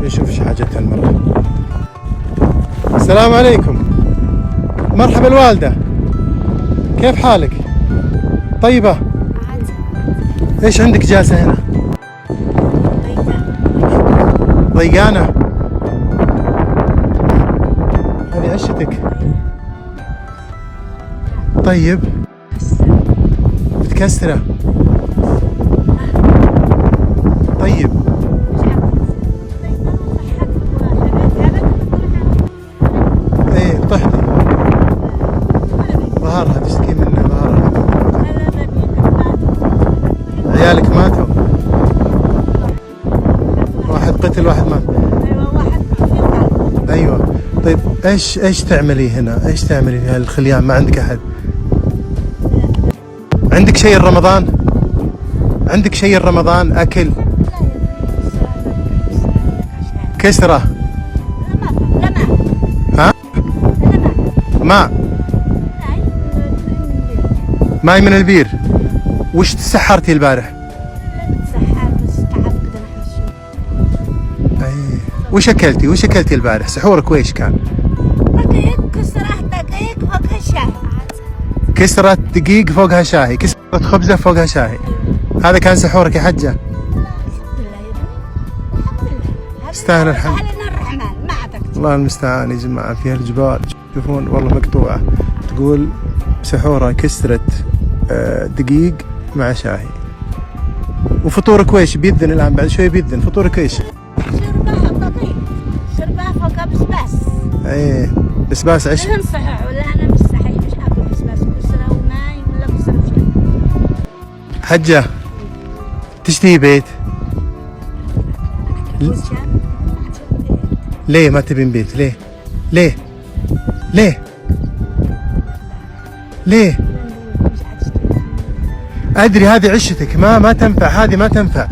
نشوف ايش حاجتها المرة. السلام عليكم. مرحبا الوالدة، كيف حالك؟ طيبة؟ ايش عندك جالسة هنا؟ ضيقانة؟ هذه عشتك؟ طيب متكسرة؟ طيب ايه طحتي ظهرها تشتكي منه ظهرها. عيالك ماتوا؟ واحد قتل واحد مات. ايوه طيب ايش تعملي هنا؟ ايش تعملي في هالخليان؟ ما عندك احد؟ عندك شيء رمضان؟ عندك شيء رمضان اكل؟ كسرة؟ ها؟ ماء؟ ماي من البير. وش تسحرتي البارح؟ اي وش اكلتي؟ وش اكلتي البارح؟ سحورك ويش كان؟ كسرة دقيق فوقها شاهي، كسرة خبزة فوقها شاهي. هذا كان سحورك يا حجة؟ استاهل الحمد. الله المستعان يا جماعة. في هالجبال تشوفون والله مقطوعة. تقول سحورة كسرة دقيق مع شاهي. وفطورك ويش؟ بيذن الآن بعد شوي بيذن. فطورك ويش؟ شربها فوق بسباس. ايه بسباس عش. انا صحيح ولا انا مش صحيح، مش اكل بسباس كسرة وماي ولا كسرة وشاي. حجة تشتهي بيت؟ ليه ما تبين بيت؟ ليه؟ ليه؟ ليه؟ ليه؟ ادري هذه عشتك ما تنفع، هذه ما تنفع.